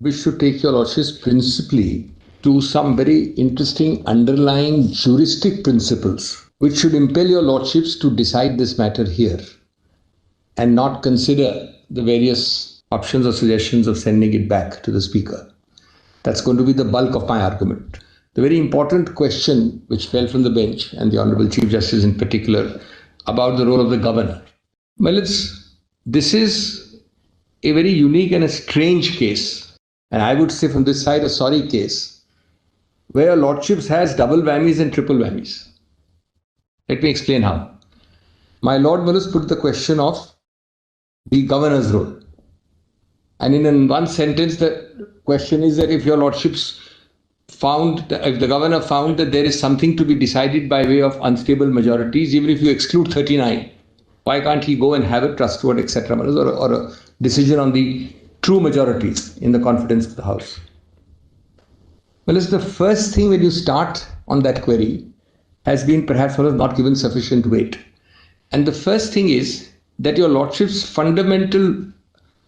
we should take your lordships principally to some very interesting underlying juristic principles which should impel your lordships to decide this matter here and not consider the various options or suggestions of sending it back to the speaker. That's going to be the bulk of my argument. The very important question which fell from the bench, and the Honourable Chief Justice in particular, about the role of the governor. Well, this is a very unique and a strange case, and I would say from this side a sorry case, where your lordships has double whammies and triple whammies. Let me explain how. My Lord Mullis put the question of the governor's role. And in one sentence, the question is that if your lordships if the governor found that there is something to be decided by way of unstable majorities, even if you exclude 39, why can't he go and have a trust vote, etc., or a decision on the true majorities in the confidence of the House? Well, it's the first thing when you start on that query has been perhaps not given sufficient weight. And the first thing is that your lordship's fundamental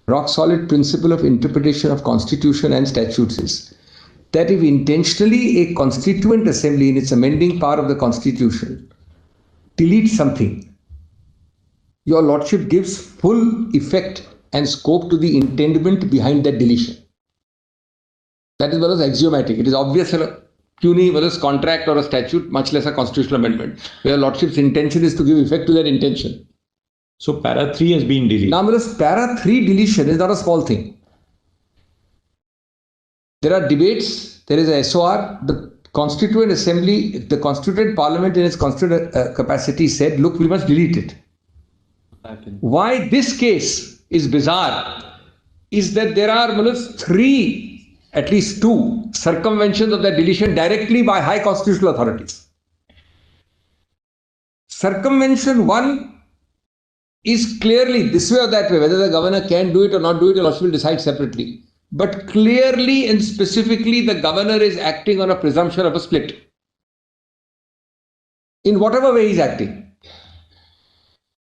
rock-solid principle of interpretation of constitution and statutes is that if intentionally a constituent assembly in its amending power of the constitution deletes something, your lordship gives full effect and scope to the intendment behind that deletion. That is as axiomatic. It is obvious a puny contract or a statute, much less a constitutional amendment, where your lordship's intention is to give effect to that intention. So para 3 has been deleted. Now, para 3 deletion is not a small thing. There are debates, there is a SOR, the Constituent Assembly, the Constituent Parliament in its constituent capacity said, look, we must delete it. Why this case is bizarre is that there are at least two circumventions of that deletion directly by high constitutional authorities. Circumvention 1 is clearly this way or that way, whether the governor can do it or not do it, the lordship will decide separately. But clearly and specifically, the governor is acting on a presumption of a split. In whatever way he's acting.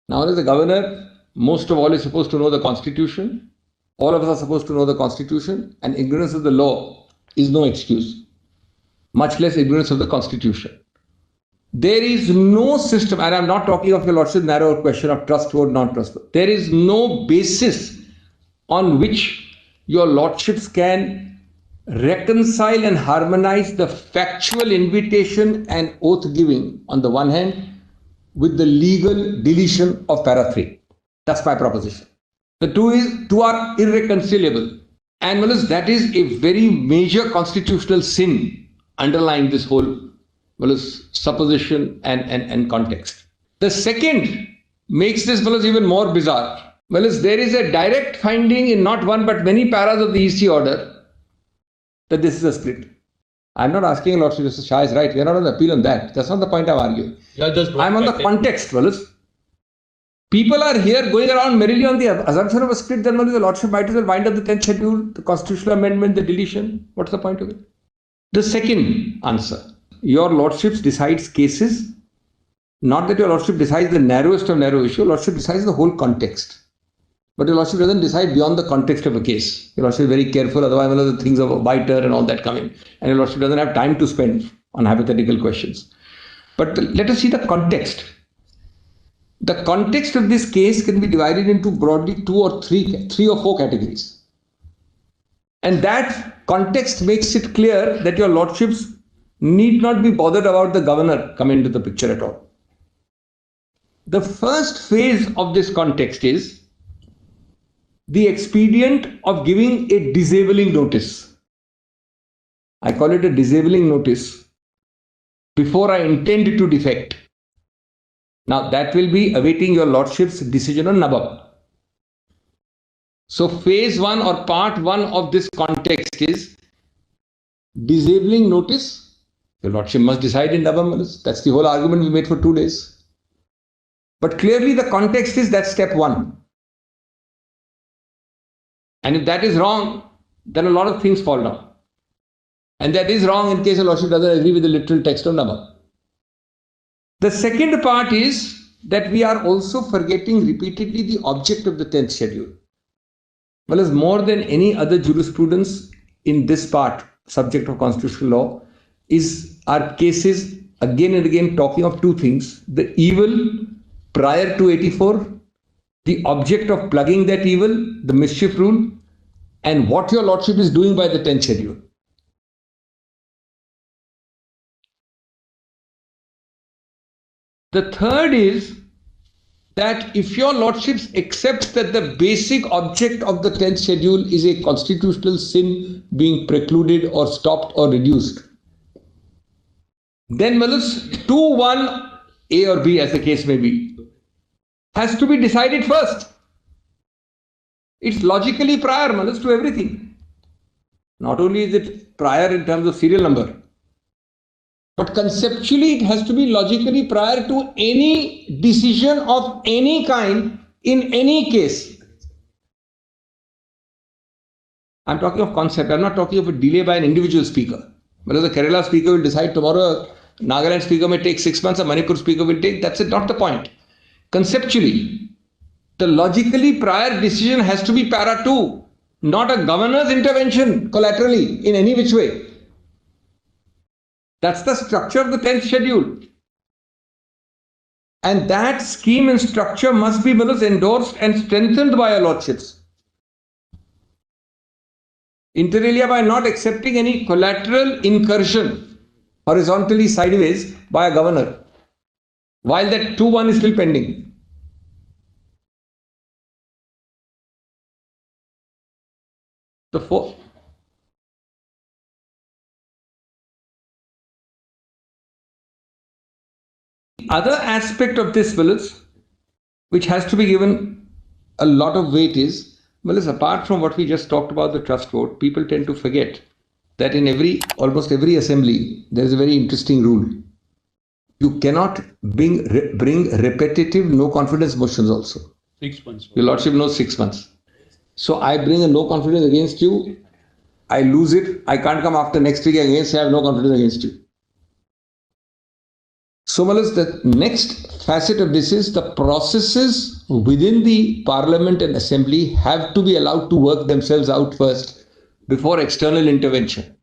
Now, as the governor, most of all, is supposed to know the Constitution. All of us are supposed to know the Constitution, and ignorance of the law is no excuse, much less ignorance of the Constitution. There is no system, and I'm not talking of your lordship's narrow question of trust vote, non-trust vote. There is no basis on which your lordships can reconcile and harmonize the factual invitation and oath giving on the one hand with the legal deletion of para 3. That's my proposition. The two are irreconcilable. And that is a very major constitutional sin underlying this whole supposition and context. The second makes this even more bizarre. There is a direct finding in not one but many paras of the EC order that this is a split. I'm not asking Lordship Justice Shah is right. We are not on appeal on that. That's not the point I'm arguing. I'm on the context, People are here going around merely on the assumption of a split, then the Lordship might as well wind up the 10th schedule, the constitutional amendment, the deletion. What's the point of it? The second answer. Your Lordships decides cases, not that your Lordship decides the narrowest of narrow issue, your Lordship decides the whole context. But your Lordship doesn't decide beyond the context of a case. Your Lordship is very careful, otherwise the things of a biter and all that come in. And your Lordship doesn't have time to spend on hypothetical questions. But let us see the context. The context of this case can be divided into broadly three or four categories. And that context makes it clear that your Lordships need not be bothered about the governor coming into the picture at all. The first phase of this context is the expedient of giving a disabling notice. I call it a disabling notice before I intend to defect. Now that will be awaiting your Lordship's decision on Nabab. So phase 1 or part 1 of this context is disabling notice. Your Lordship must decide in Nabab. That's the whole argument we made for 2 days. But clearly the context is that step 1. And if that is wrong, then a lot of things fall down. And that is wrong in case your Lordship doesn't agree with the literal text of Nabab. The second part is that we are also forgetting repeatedly the object of the 10th schedule. well as more than any other jurisprudence in this part, subject of constitutional law, are cases again and again talking of two things: the evil prior to 84, the object of plugging that evil, the mischief rule, and what your lordship is doing by the 10th schedule. The third is that if your lordships accept that the basic object of the 10th schedule is a constitutional sin being precluded or stopped or reduced, then 2-1 A or B, as the case may be, has to be decided first. It's logically prior to everything. Not only is it prior in terms of serial number, but conceptually it has to be logically prior to any decision of any kind in any case. I'm talking of concept. I'm not talking of a delay by an individual speaker. Whether the Kerala speaker will decide tomorrow, Nagaland speaker may take 6 months, a Manipur speaker will take, that's not the point. Conceptually, the logically prior decision has to be para 2, not a governor's intervention collaterally in any which way. That's the structure of the 10th schedule. And that scheme and structure must be endorsed and strengthened by your lordships. Inter alia, by not accepting any collateral incursion horizontally sideways by a governor, while that 2-1 is still pending. The fourth. Other aspect of this, which has to be given a lot of weight is, apart from what we just talked about, the trust vote, people tend to forget that in almost every assembly, there is a very interesting rule. You cannot bring repetitive no confidence motions also. 6 months. Your lordship knows 6 months. So I bring a no confidence against you, I lose it, I can't come after next week again, say I have no confidence against you. So, the next facet of this is the processes within the parliament and assembly have to be allowed to work themselves out first before external intervention.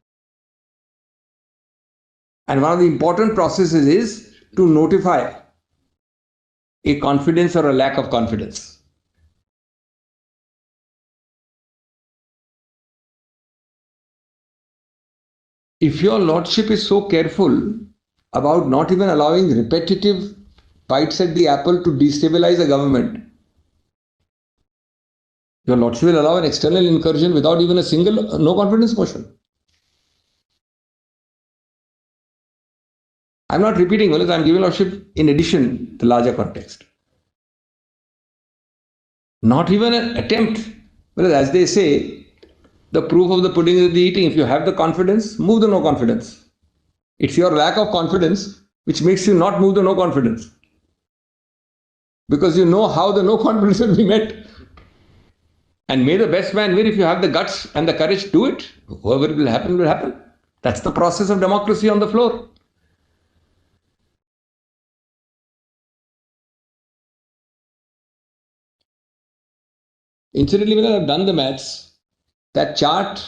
And one of the important processes is to notify a confidence or a lack of confidence. If your lordship is so careful about not even allowing repetitive bites at the apple to destabilize a government, your lordship will allow an external incursion without even a single no confidence motion. I'm not repeating, I'm giving lordship in addition the larger context. Not even an attempt, as they say, the proof of the pudding is the eating. If you have the confidence, move the no confidence. It's your lack of confidence which makes you not move the no confidence. Because you know how the no confidence will be met. And may the best man win. If you have the guts and the courage, do it. Whatever will happen, will happen. That's the process of democracy on the floor. Incidentally, when I've done the maths, that chart,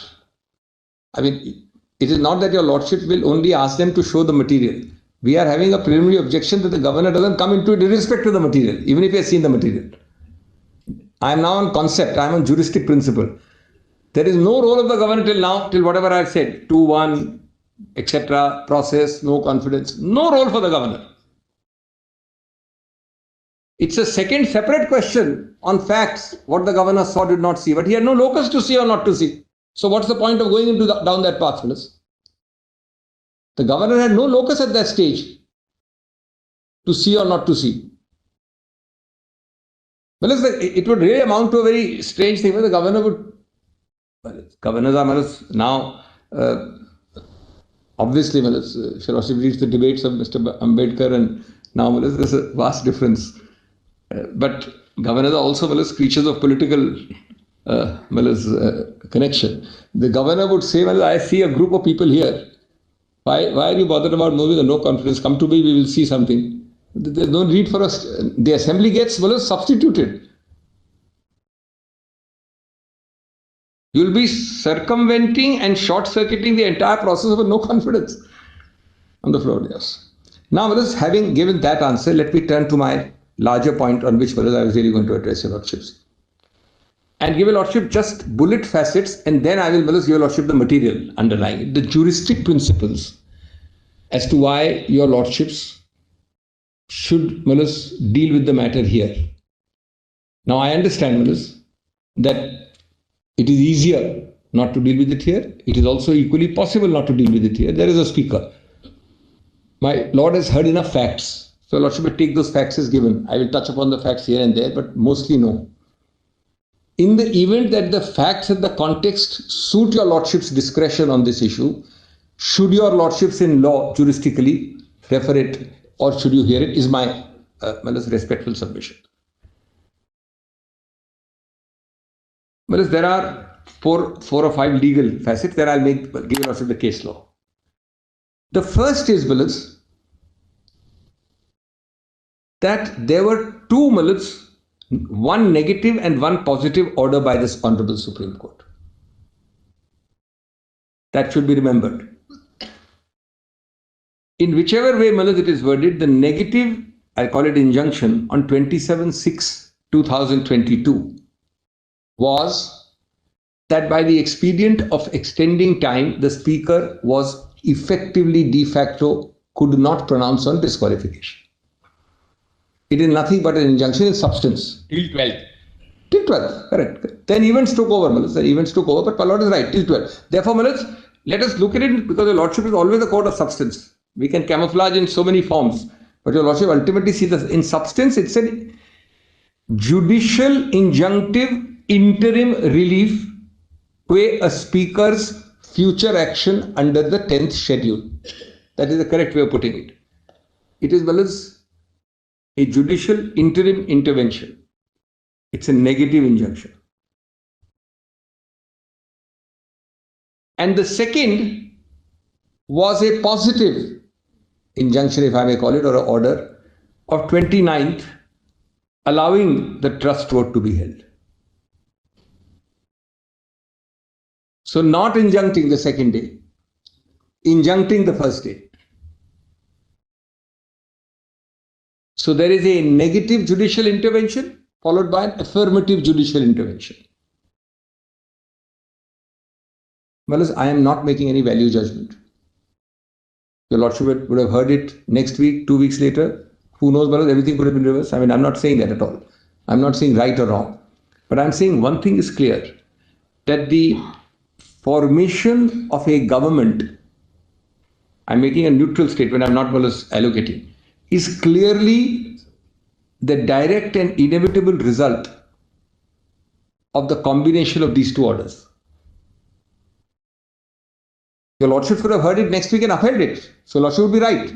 it is not that your lordship will only ask them to show the material. We are having a preliminary objection that the governor doesn't come into it irrespective of the material, even if he has seen the material. I am now on concept, I am on juristic principle. There is no role of the governor till now, till whatever I have said, 2-1, etc., process, no confidence, no role for the governor. It's a second separate question on facts, what the governor saw, did not see, but he had no locus to see or not to see. So what's the point of going into down that path, fellows? The governor had no locus at that stage to see or not to see. Well, it would really amount to a very strange thing where the governor would, governors are now, obviously, Shri reads the debates of Mr. Ambedkar and now there's a vast difference. But governors are also creatures of political connection. The governor would say, I see a group of people here. Why are you bothered about moving a no confidence? Come to me, we will see something. There's no need for us. The assembly gets substituted. You'll be circumventing and short-circuiting the entire process of no confidence on the floor. Yes. Now, having given that answer, let me turn to my larger point on which I was really going to address your lordships. And give your lordship just bullet facets, and then I will give your lordship the material underlying it, the juristic principles as to why your lordships should deal with the matter here. Now, I understand that it is easier not to deal with it here. It is also equally possible not to deal with it here. There is a speaker. My lord has heard enough facts. So lordship will take those facts as given. I will touch upon the facts here and there, but mostly no. In the event that the facts and the context suit your lordship's discretion on this issue, should your lordships in law juristically refer it or should you hear it is my respectful submission. There are four or five legal facets that I'll give you lordship the case law. The first is that there were two one negative and one positive order by this Honorable Supreme Court. That should be remembered. In whichever way it is worded, the negative, I call it injunction, on 27/6/2022 was that by the expedient of extending time, the Speaker was effectively de facto could not pronounce on disqualification. It is nothing but an injunction in substance. Till 12th. Till 12th, correct. Then events took over, but my lord is right, till 12th. Therefore, let us look at it because the lordship is always a court of substance. We can camouflage in so many forms, but your lordship ultimately sees that in substance it's a judicial injunctive interim relief to a speaker's future action under the 10th schedule. That is the correct way of putting it. It is a judicial interim intervention. It's a negative injunction. And the second was a positive injunction, if I may call it, or an order of 29th, allowing the trust vote to be held. So not injuncting the second day, injuncting the first day. So there is a negative judicial intervention followed by an affirmative judicial intervention. I am not making any value judgment. Your lordship would have heard it next week, 2 weeks later. Who knows, everything could have been reversed. I'm not saying that at all. I'm not saying right or wrong. But I'm saying one thing is clear, that the formation of a government, I'm making a neutral statement, I'm not allocating, is clearly the direct and inevitable result of the combination of these two orders. Your lordship could have heard it next week and upheld it. So lordship would be right.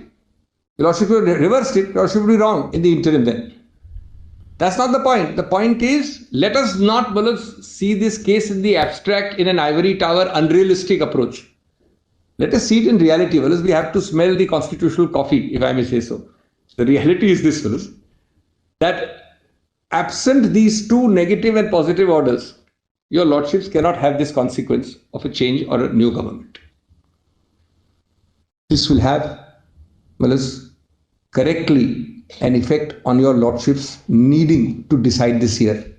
Your lordship could have reversed it. Your lordship would be wrong in the interim then. That's not the point. The point is, let us not see this case in the abstract in an ivory tower unrealistic approach. Let us see it in reality. We have to smell the constitutional coffee, if I may say so. The reality is this, that absent these two negative and positive orders, your lordships cannot have this consequence of a change or a new government. This will have, correctly an effect on your lordships needing to decide this year.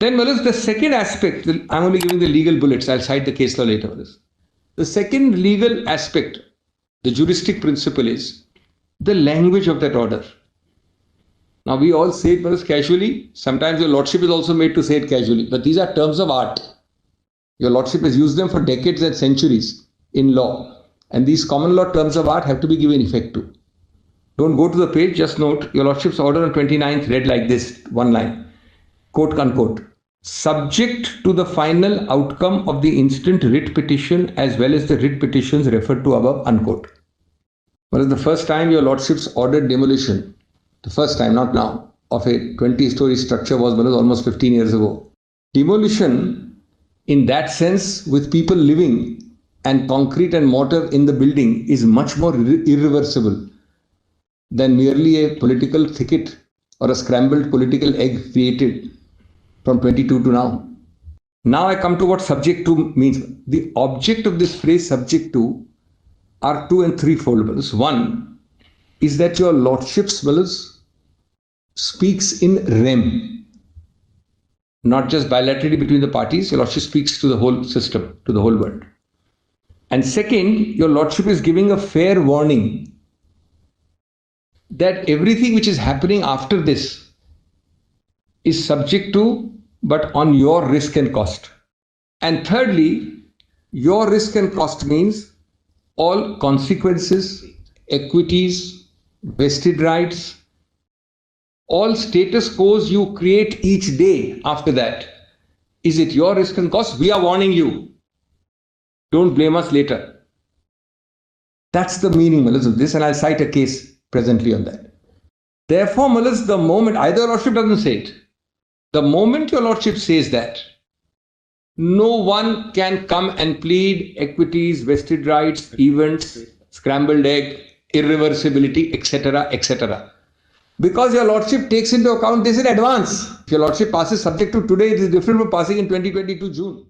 Then, the second aspect, I'm only giving the legal bullets, I'll cite the case law later. The second legal aspect, the juristic principle is the language of that order. Now, we all say it casually. Sometimes your lordship is also made to say it casually, but these are terms of art. Your lordship has used them for decades and centuries in law. And these common law terms of art have to be given effect to. Don't go to the page, just note your lordship's order on 29th read like this, one line, quote unquote, subject to the final outcome of the instant writ petition as well as the writ petitions referred to above, unquote. The first time your lordships ordered demolition, the first time, not now, of a 20-story structure was almost 15 years ago. Demolition, in that sense, with people living and concrete and mortar in the building, is much more irreversible than merely a political thicket or a scrambled political egg created from 22 to now. Now I come to what subject to means. The object of this phrase subject to are two and threefold. One is that your lordship's speaks in rem, not just bilaterally between the parties. Your lordship speaks to the whole system, to the whole world. And second, your lordship is giving a fair warning that everything which is happening after this is subject to, but on your risk and cost. And thirdly, your risk and cost means all consequences, equities, vested rights, all status quos you create each day after that. Is it your risk and cost? We are warning you. Don't blame us later. That's the meaning, Mullahs, of this, and I'll cite a case presently on that. Therefore, Mullahs, the moment, either your lordship doesn't say it, the moment your lordship says that, no one can come and plead equities, vested rights, events, scrambled egg, irreversibility, etc., etc. Because your lordship takes into account this in advance. If your lordship passes subject to today, it is different from passing in 2022 June.